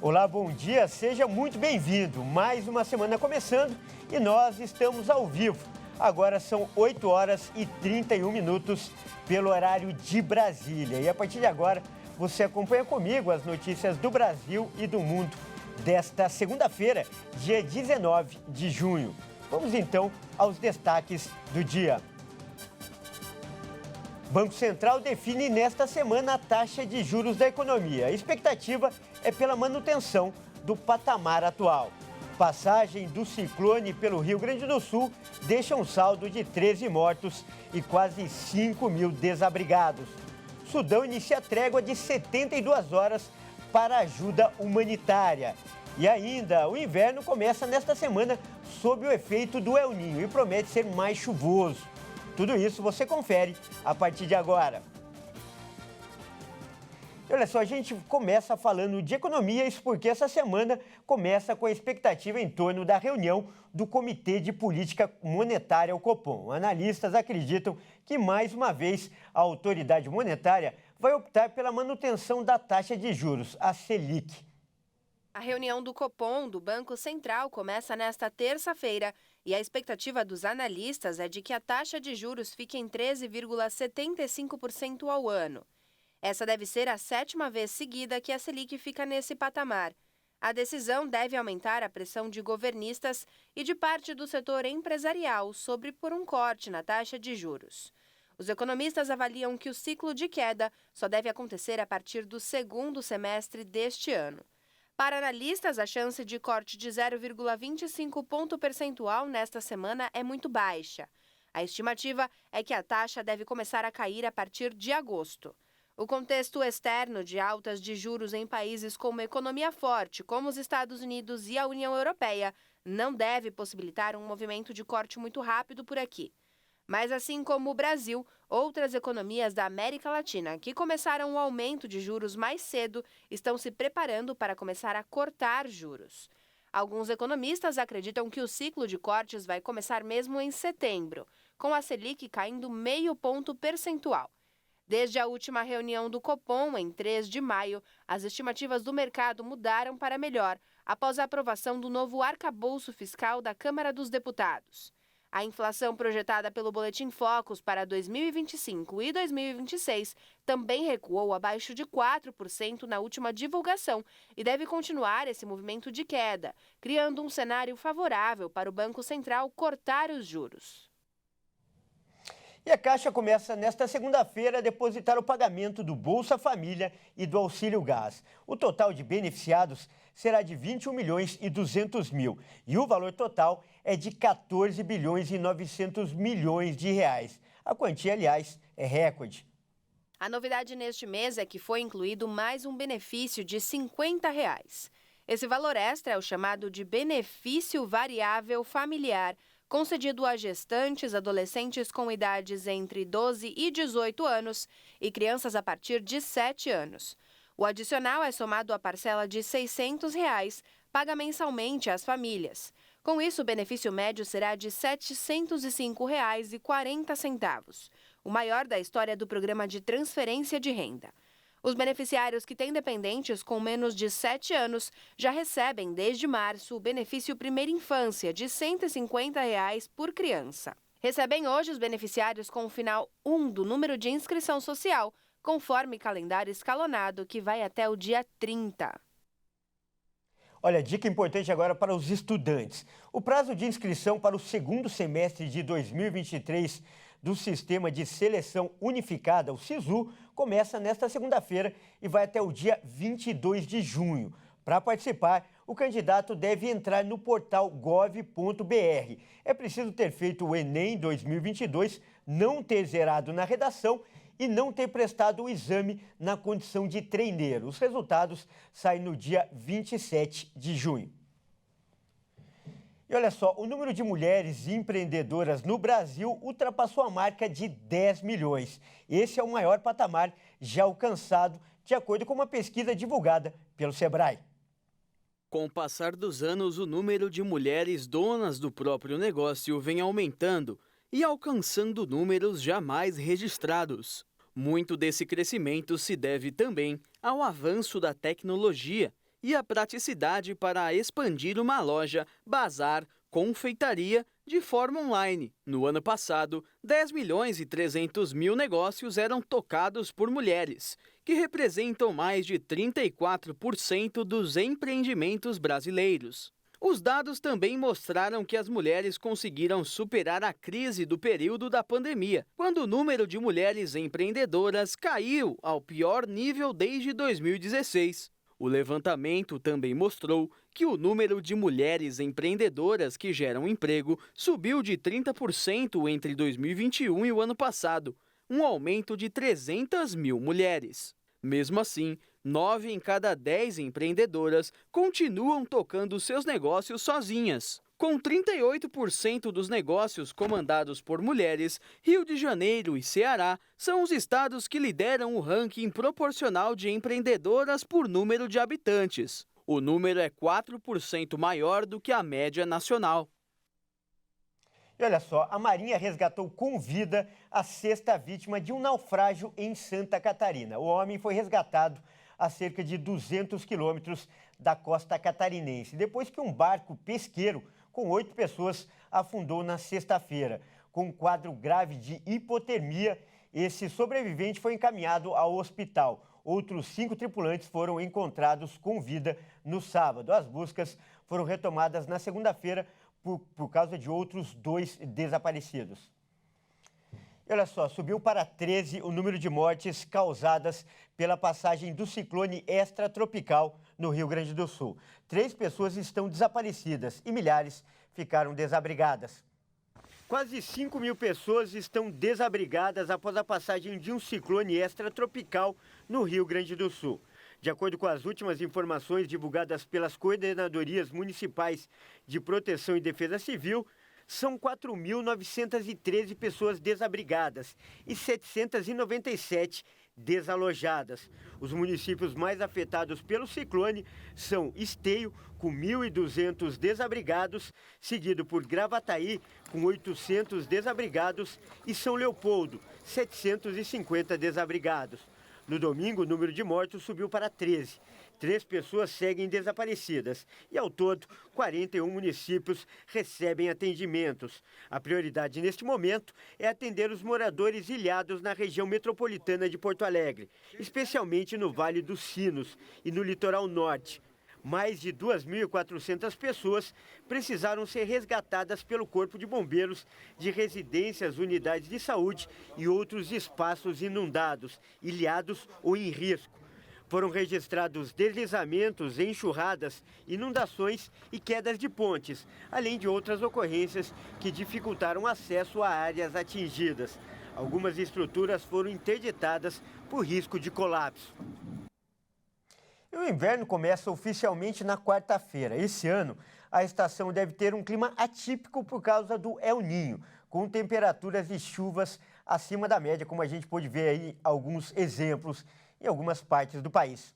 Olá, bom dia, seja muito bem-vindo. Mais uma semana começando e nós estamos ao vivo. Agora são 8 horas e 31 minutos pelo horário de Brasília. E a partir de agora você acompanha comigo as notícias do Brasil e do mundo desta segunda-feira, dia 19 de junho. Vamos então aos destaques do dia. Banco Central define nesta semana a taxa de juros da economia. A expectativa é pela manutenção do patamar atual. Passagem do ciclone pelo Rio Grande do Sul deixa um saldo de 13 mortos e quase 5 mil desabrigados. Sudão inicia trégua de 72 horas para ajuda humanitária. E ainda, o inverno começa nesta semana sob o efeito do El Niño e promete ser mais chuvoso. Tudo isso você confere a partir de agora. E olha só, a gente começa falando de economia, isso porque essa semana começa com a expectativa em torno da reunião do Comitê de Política Monetária, o Copom. Analistas acreditam que, mais uma vez, a autoridade monetária vai optar pela manutenção da taxa de juros, a Selic. A reunião do Copom, do Banco Central, começa nesta terça-feira e a expectativa dos analistas é de que a taxa de juros fique em 13,75% ao ano. Essa deve ser a 7ª vez seguida que a Selic fica nesse patamar. A decisão deve aumentar a pressão de governistas e de parte do setor empresarial por um corte na taxa de juros. Os economistas avaliam que o ciclo de queda só deve acontecer a partir do segundo semestre deste ano. Para analistas, a chance de corte de 0,25 ponto percentual nesta semana é muito baixa. A estimativa é que a taxa deve começar a cair a partir de agosto. O contexto externo de altas de juros em países com uma economia forte, como os Estados Unidos e a União Europeia, não deve possibilitar um movimento de corte muito rápido por aqui. Mas assim como o Brasil, outras economias da América Latina que começaram o aumento de juros mais cedo estão se preparando para começar a cortar juros. Alguns economistas acreditam que o ciclo de cortes vai começar mesmo em setembro, com a Selic caindo meio ponto percentual. Desde a última reunião do Copom, em 3 de maio, as estimativas do mercado mudaram para melhor após a aprovação do novo arcabouço fiscal da Câmara dos Deputados. A inflação projetada pelo Boletim Focus para 2025 e 2026 também recuou abaixo de 4% na última divulgação e deve continuar esse movimento de queda, criando um cenário favorável para o Banco Central cortar os juros. E a Caixa começa nesta segunda-feira a depositar o pagamento do Bolsa Família e do Auxílio Gás. O total de beneficiados será de 21 milhões e 200 mil e o valor total é de 14 bilhões e 900 milhões de reais. A quantia, aliás, é recorde. A novidade neste mês é que foi incluído mais um benefício de R$ 50. Esse valor extra é o chamado de benefício variável familiar, concedido a gestantes, adolescentes com idades entre 12 e 18 anos e crianças a partir de 7 anos. O adicional é somado à parcela de R$ 600, paga mensalmente às famílias. Com isso, o benefício médio será de R$ 705,40, o maior da história do programa de transferência de renda. Os beneficiários que têm dependentes com menos de 7 anos já recebem, desde março, o benefício Primeira Infância de R$ 150 por criança. Recebem hoje os beneficiários com o final 1 do número de inscrição social, conforme calendário escalonado, que vai até o dia 30. Olha, dica importante agora para os estudantes. O prazo de inscrição para o segundo semestre de 2023 do Sistema de Seleção Unificada, o SISU, começa nesta segunda-feira e vai até o dia 22 de junho. Para participar, o candidato deve entrar no portal gov.br. É preciso ter feito o Enem 2022, não ter zerado na redação e não ter prestado o exame na condição de treineiro. Os resultados saem no dia 27 de junho. E olha só, o número de mulheres empreendedoras no Brasil ultrapassou a marca de 10 milhões. Esse é o maior patamar já alcançado, de acordo com uma pesquisa divulgada pelo Sebrae. Com o passar dos anos, o número de mulheres donas do próprio negócio vem aumentando e alcançando números jamais registrados. Muito desse crescimento se deve também ao avanço da tecnologia e a praticidade para expandir uma loja, bazar, confeitaria de forma online. No ano passado, 10.300.000 negócios eram tocados por mulheres, que representam mais de 34% dos empreendimentos brasileiros. Os dados também mostraram que as mulheres conseguiram superar a crise do período da pandemia, quando o número de mulheres empreendedoras caiu ao pior nível desde 2016. O levantamento também mostrou que o número de mulheres empreendedoras que geram emprego subiu de 30% entre 2021 e o ano passado, um aumento de 300.000 mulheres. Mesmo assim, 9 em cada 10 empreendedoras continuam tocando seus negócios sozinhas. Com 38% dos negócios comandados por mulheres, Rio de Janeiro e Ceará são os estados que lideram o ranking proporcional de empreendedoras por número de habitantes. O número é 4% maior do que a média nacional. E olha só, a Marinha resgatou com vida a 6ª vítima de um naufrágio em Santa Catarina. O homem foi resgatado a cerca de 200 quilômetros da costa catarinense, depois que um barco pesqueiro com 8 pessoas afundou na sexta-feira. Com um quadro grave de hipotermia, esse sobrevivente foi encaminhado ao hospital. Outros 5 tripulantes foram encontrados com vida no sábado. As buscas foram retomadas na segunda-feira por causa de outros 2 desaparecidos. E olha só, subiu para 13 o número de mortes causadas pela passagem do ciclone extratropical no Rio Grande do Sul. 3 pessoas estão desaparecidas e milhares ficaram desabrigadas. Quase 5.000 pessoas estão desabrigadas após a passagem de um ciclone extratropical no Rio Grande do Sul. De acordo com as últimas informações divulgadas pelas coordenadorias municipais de proteção e defesa civil, são 4.913 pessoas desabrigadas e 797 desalojadas. Os municípios mais afetados pelo ciclone são Esteio, com 1.200 desabrigados, seguido por Gravataí, com 800 desabrigados, e São Leopoldo, 750 desabrigados. No domingo, o número de mortos subiu para 13. 3 pessoas seguem desaparecidas e, ao todo, 41 municípios recebem atendimentos. A prioridade neste momento é atender os moradores ilhados na região metropolitana de Porto Alegre, especialmente no Vale dos Sinos e no litoral norte. Mais de 2.400 pessoas precisaram ser resgatadas pelo Corpo de Bombeiros de residências, unidades de saúde e outros espaços inundados, ilhados ou em risco. Foram registrados deslizamentos, enxurradas, inundações e quedas de pontes, além de outras ocorrências que dificultaram acesso a áreas atingidas. Algumas estruturas foram interditadas por risco de colapso. E o inverno começa oficialmente na quarta-feira. Esse ano, a estação deve ter um clima atípico por causa do El Niño, com temperaturas e chuvas acima da média, como a gente pôde ver aí alguns exemplos em algumas partes do país.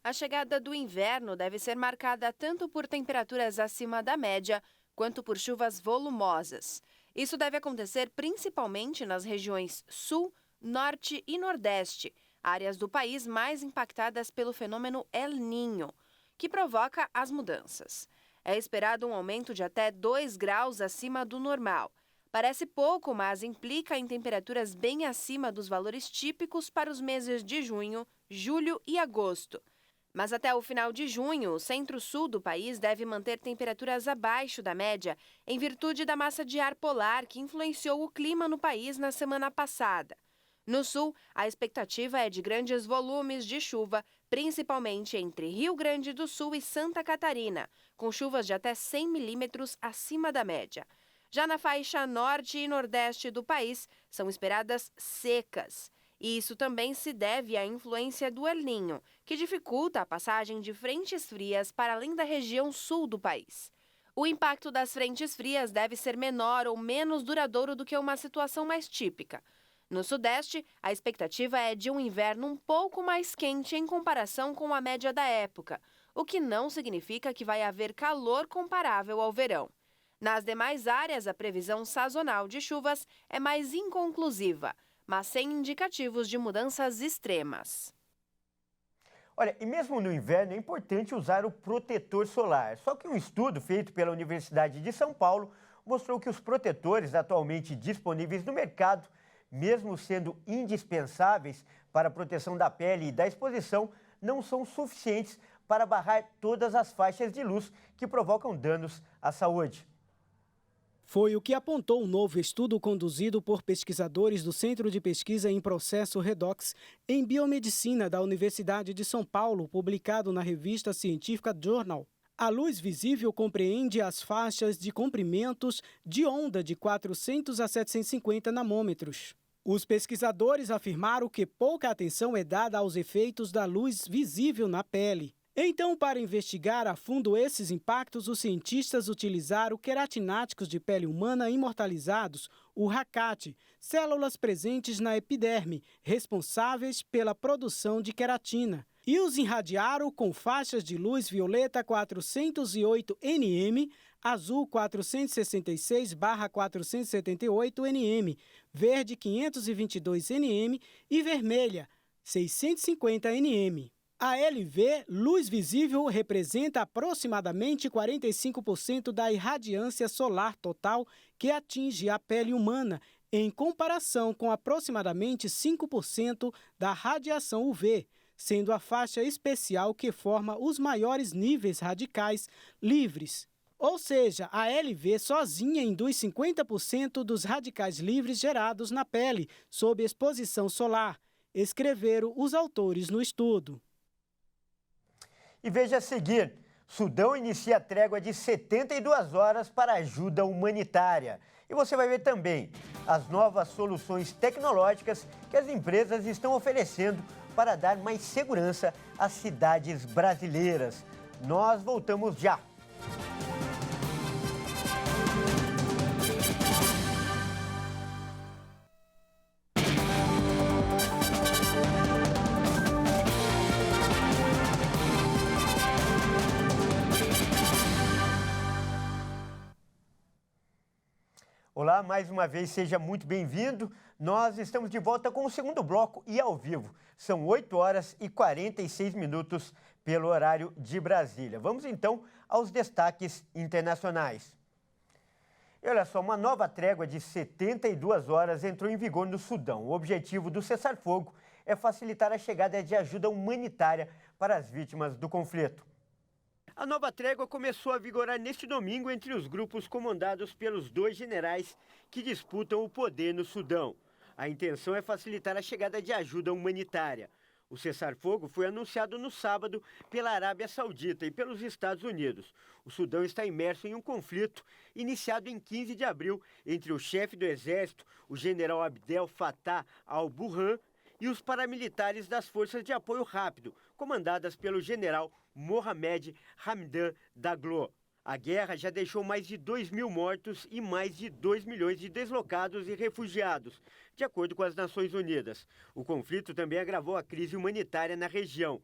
A chegada do inverno deve ser marcada tanto por temperaturas acima da média, quanto por chuvas volumosas. Isso deve acontecer principalmente nas regiões Sul, Norte e Nordeste, áreas do país mais impactadas pelo fenômeno El Niño, que provoca as mudanças. É esperado um aumento de até 2 graus acima do normal. Parece pouco, mas implica em temperaturas bem acima dos valores típicos para os meses de junho, julho e agosto. Mas até o final de junho, o centro-sul do país deve manter temperaturas abaixo da média, em virtude da massa de ar polar que influenciou o clima no país na semana passada. No sul, a expectativa é de grandes volumes de chuva, principalmente entre Rio Grande do Sul e Santa Catarina, com chuvas de até 100 milímetros acima da média. Já na faixa norte e nordeste do país, são esperadas secas. E isso também se deve à influência do El Niño, que dificulta a passagem de frentes frias para além da região sul do país. O impacto das frentes frias deve ser menor ou menos duradouro do que uma situação mais típica. No Sudeste, a expectativa é de um inverno um pouco mais quente em comparação com a média da época, o que não significa que vai haver calor comparável ao verão. Nas demais áreas, a previsão sazonal de chuvas é mais inconclusiva, mas sem indicativos de mudanças extremas. Olha, e mesmo no inverno é importante usar o protetor solar. Só que um estudo feito pela Universidade de São Paulo mostrou que os protetores atualmente disponíveis no mercado, mesmo sendo indispensáveis para a proteção da pele e da exposição, não são suficientes para barrar todas as faixas de luz que provocam danos à saúde. Foi o que apontou um novo estudo conduzido por pesquisadores do Centro de Pesquisa em Processo Redox em Biomedicina da Universidade de São Paulo, publicado na revista científica Journal. A luz visível compreende as faixas de comprimentos de onda de 400 a 750 nanômetros. Os pesquisadores afirmaram que pouca atenção é dada aos efeitos da luz visível na pele. Então, para investigar a fundo esses impactos, os cientistas utilizaram queratináticos de pele humana imortalizados, o RACAT, células presentes na epiderme, responsáveis pela produção de queratina, e os irradiaram com faixas de luz violeta 408 nm, azul 466/478 nm, verde 522 nm e vermelha 650 nm. A LV, luz visível, representa aproximadamente 45% da irradiância solar total que atinge a pele humana, em comparação com aproximadamente 5% da radiação UV, sendo a faixa especial que forma os maiores níveis radicais livres. Ou seja, a LV sozinha induz 50% dos radicais livres gerados na pele sob exposição solar, escreveram os autores no estudo. E veja a seguir, Sudão inicia trégua de 72 horas para ajuda humanitária. E você vai ver também as novas soluções tecnológicas que as empresas estão oferecendo para dar mais segurança às cidades brasileiras. Nós voltamos já. Olá, mais uma vez, seja muito bem-vindo. Nós estamos de volta com o segundo bloco e ao vivo. São 8 horas e 46 minutos pelo horário de Brasília. Vamos então aos destaques internacionais. E olha só, uma nova trégua de 72 horas entrou em vigor no Sudão. O objetivo do cessar-fogo é facilitar a chegada de ajuda humanitária para as vítimas do conflito. A nova trégua começou a vigorar neste domingo entre os grupos comandados pelos dois generais que disputam o poder no Sudão. A intenção é facilitar a chegada de ajuda humanitária. O cessar-fogo foi anunciado no sábado pela Arábia Saudita e pelos Estados Unidos. O Sudão está imerso em um conflito iniciado em 15 de abril entre o chefe do exército, o general Abdel Fattah al-Burhan, e os paramilitares das Forças de Apoio Rápido, comandadas pelo general Mohamed Hamdan Daglo. A guerra já deixou mais de 2.000 mortos e mais de 2 milhões de deslocados e refugiados, de acordo com as Nações Unidas. O conflito também agravou a crise humanitária na região.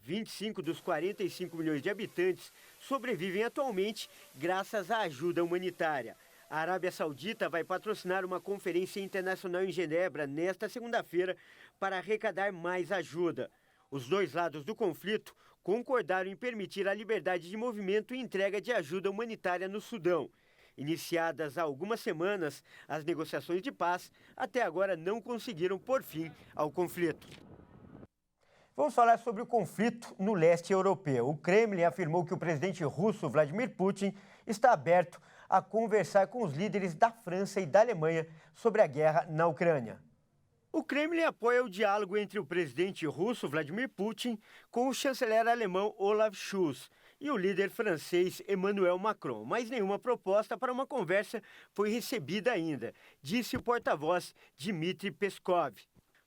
25 dos 45 milhões de habitantes sobrevivem atualmente graças à ajuda humanitária. A Arábia Saudita vai patrocinar uma conferência internacional em Genebra nesta segunda-feira para arrecadar mais ajuda. Os dois lados do conflito concordaram em permitir a liberdade de movimento e entrega de ajuda humanitária no Sudão. Iniciadas há algumas semanas, as negociações de paz até agora não conseguiram pôr fim ao conflito. Vamos falar sobre o conflito no leste europeu. O Kremlin afirmou que o presidente russo Vladimir Putin está aberto a conversar com os líderes da França e da Alemanha sobre a guerra na Ucrânia. O Kremlin apoia o diálogo entre o presidente russo Vladimir Putin com o chanceler alemão Olaf Scholz e o líder francês Emmanuel Macron, mas nenhuma proposta para uma conversa foi recebida ainda, disse o porta-voz Dmitry Peskov.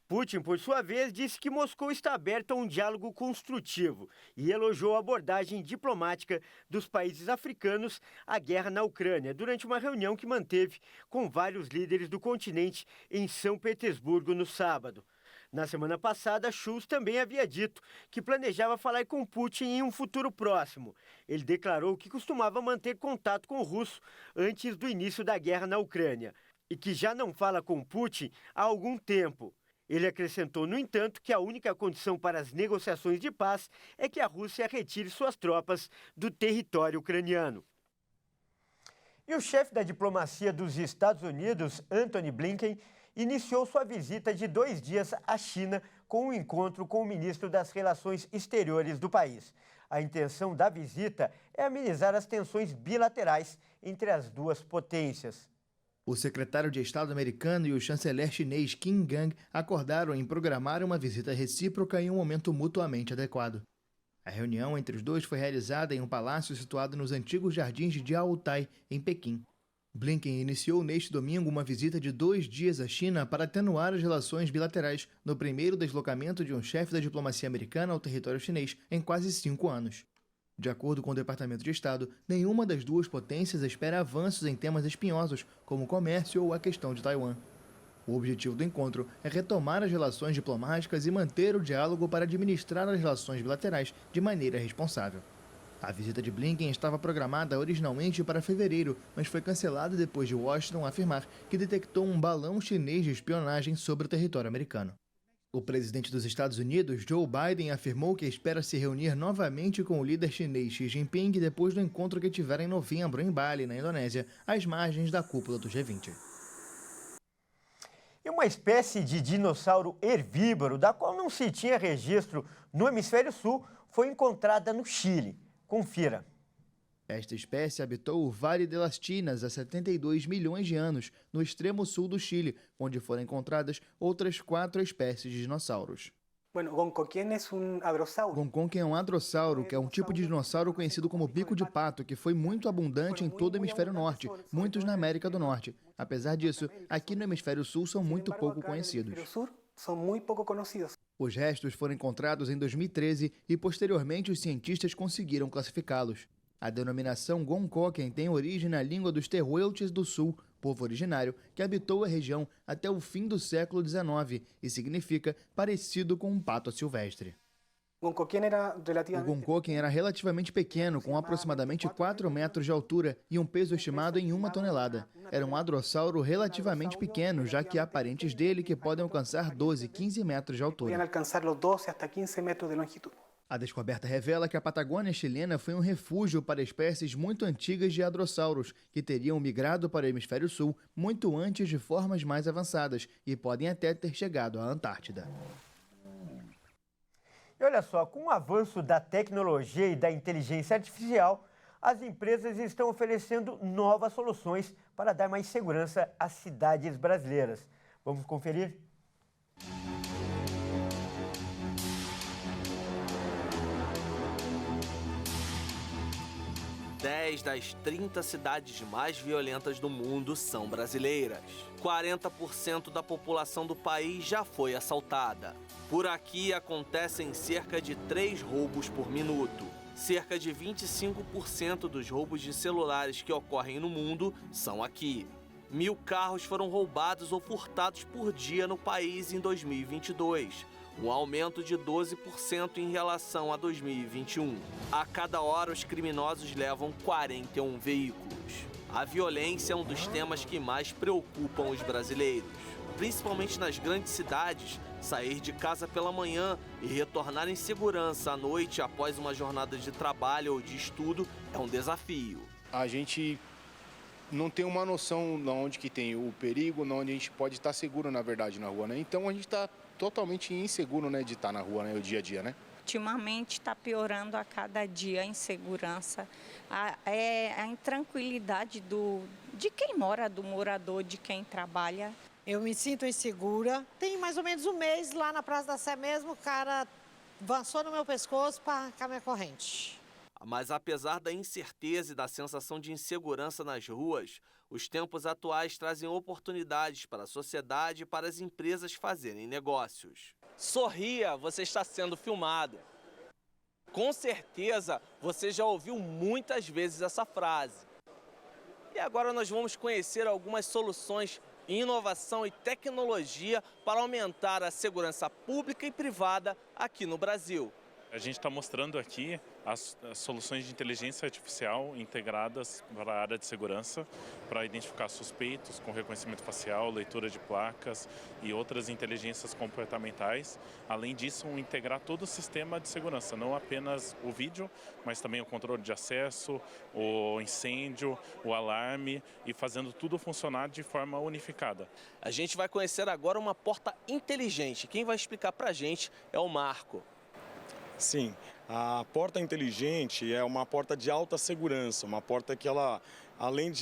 Putin, por sua vez, disse que Moscou está aberto a um diálogo construtivo e elogiou a abordagem diplomática dos países africanos à guerra na Ucrânia durante uma reunião que manteve com vários líderes do continente em São Petersburgo no sábado. Na semana passada, Scholz também havia dito que planejava falar com Putin em um futuro próximo. Ele declarou que costumava manter contato com o russo antes do início da guerra na Ucrânia e que já não fala com Putin há algum tempo. Ele acrescentou, no entanto, que a única condição para as negociações de paz é que a Rússia retire suas tropas do território ucraniano. E o chefe da diplomacia dos Estados Unidos, Antony Blinken, iniciou sua visita de 2 dias à China com um encontro com o ministro das Relações Exteriores do país. A intenção da visita é amenizar as tensões bilaterais entre as duas potências. O secretário de Estado americano e o chanceler chinês Qin Gang acordaram em programar uma visita recíproca em um momento mutuamente adequado. A reunião entre os dois foi realizada em um palácio situado nos antigos jardins de Diaotai, em Pequim. Blinken iniciou neste domingo uma visita de 2 dias à China para atenuar as relações bilaterais no primeiro deslocamento de um chefe da diplomacia americana ao território chinês em quase 5 anos. De acordo com o Departamento de Estado, nenhuma das duas potências espera avanços em temas espinhosos, como o comércio ou a questão de Taiwan. O objetivo do encontro é retomar as relações diplomáticas e manter o diálogo para administrar as relações bilaterais de maneira responsável. A visita de Blinken estava programada originalmente para fevereiro, mas foi cancelada depois de Washington afirmar que detectou um balão chinês de espionagem sobre o território americano. O presidente dos Estados Unidos, Joe Biden, afirmou que espera se reunir novamente com o líder chinês Xi Jinping depois do encontro que tiveram em novembro em Bali, na Indonésia, às margens da cúpula do G20. E uma espécie de dinossauro herbívoro, da qual não se tinha registro no Hemisfério Sul, foi encontrada no Chile. Confira. Esta espécie habitou o Vale de las Chinas há 72 milhões de anos, no extremo sul do Chile, onde foram encontradas outras 4 espécies de dinossauros. Goncoquien é um hadrossauro, que é um tipo de dinossauro conhecido como bico de pato, que foi muito abundante em todo o hemisfério norte, muitos na América do Norte. Apesar disso, aqui no hemisfério sul são muito pouco conhecidos. Os restos foram encontrados em 2013 e, posteriormente, os cientistas conseguiram classificá-los. A denominação Goncoquien tem origem na língua dos Tehuelches do Sul, povo originário que habitou a região até o fim do século XIX e significa parecido com um pato silvestre. O Goncoquien era relativamente pequeno, com aproximadamente 4 metros de altura e um peso estimado em 1 tonelada. Era um hadrossauro relativamente pequeno, já que há parentes dele que podem alcançar 12, 15 metros de altura. A descoberta revela que a Patagônia chilena foi um refúgio para espécies muito antigas de hadrossauros, que teriam migrado para o hemisfério sul muito antes de formas mais avançadas e podem até ter chegado à Antártida. E olha só, com o avanço da tecnologia e da inteligência artificial, as empresas estão oferecendo novas soluções para dar mais segurança às cidades brasileiras. Vamos conferir? 10 das 30 cidades mais violentas do mundo são brasileiras. 40% da população do país já foi assaltada. Por aqui acontecem cerca de 3 roubos por minuto. Cerca de 25% dos roubos de celulares que ocorrem no mundo são aqui. 1.000 carros foram roubados ou furtados por dia no país em 2022. Um aumento de 12% em relação a 2021. A cada hora, os criminosos levam 41 veículos. A violência é um dos temas que mais preocupam os brasileiros. Principalmente nas grandes cidades, sair de casa pela manhã e retornar em segurança à noite após uma jornada de trabalho ou de estudo é um desafio. A gente não tem uma noção de onde que tem o perigo, onde a gente pode estar seguro, na verdade, na rua, né? Então a gente está totalmente inseguro, né, de estar na rua, né, o dia a dia, né? Ultimamente está piorando a cada dia a insegurança, a intranquilidade de quem mora, do morador, de quem trabalha. Eu me sinto insegura. Tem mais ou menos um mês lá na Praça da Sé mesmo, o cara avançou no meu pescoço para arrancar minha corrente. Mas apesar da incerteza e da sensação de insegurança nas ruas, os tempos atuais trazem oportunidades para a sociedade e para as empresas fazerem negócios. Sorria, você está sendo filmado. Com certeza, você já ouviu muitas vezes essa frase. E agora nós vamos conhecer algumas soluções, inovação e tecnologia para aumentar a segurança pública e privada aqui no Brasil. A gente está mostrando aqui as soluções de inteligência artificial integradas para a área de segurança, para identificar suspeitos com reconhecimento facial, leitura de placas e outras inteligências comportamentais. Além disso, integrar todo o sistema de segurança, não apenas o vídeo, mas também o controle de acesso, o incêndio, o alarme e fazendo tudo funcionar de forma unificada. A gente vai conhecer agora uma porta inteligente. Quem vai explicar para a gente é o Marco. Sim, a porta inteligente é uma porta de alta segurança, uma porta que ela, além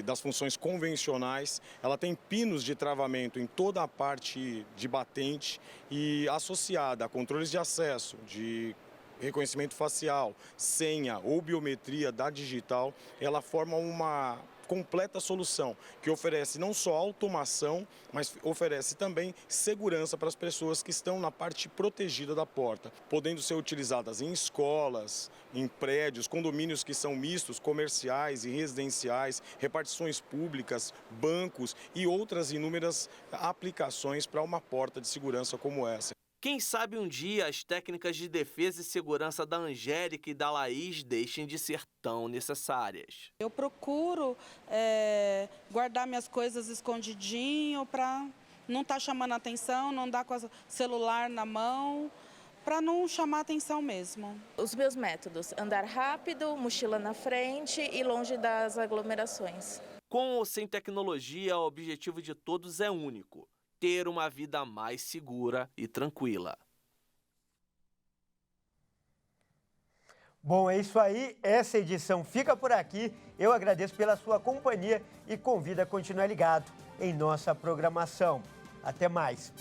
das funções convencionais, ela tem pinos de travamento em toda a parte de batente e associada a controles de acesso, de reconhecimento facial, senha ou biometria da digital, ela forma uma completa solução que oferece não só automação, mas oferece também segurança para as pessoas que estão na parte protegida da porta, podendo ser utilizadas em escolas, em prédios, condomínios que são mistos, comerciais e residenciais, repartições públicas, bancos e outras inúmeras aplicações para uma porta de segurança como essa. Quem sabe um dia as técnicas de defesa e segurança da Angélica e da Laís deixem de ser tão necessárias. Eu procuro guardar minhas coisas escondidinho para não estar chamando a atenção, não dar com o celular na mão, para não chamar a atenção mesmo. Os meus métodos: andar rápido, mochila na frente e longe das aglomerações. Com ou sem tecnologia, o objetivo de todos é único: ter uma vida mais segura e tranquila. Bom, é isso aí. Essa edição fica por aqui. Eu agradeço pela sua companhia e convido a continuar ligado em nossa programação. Até mais.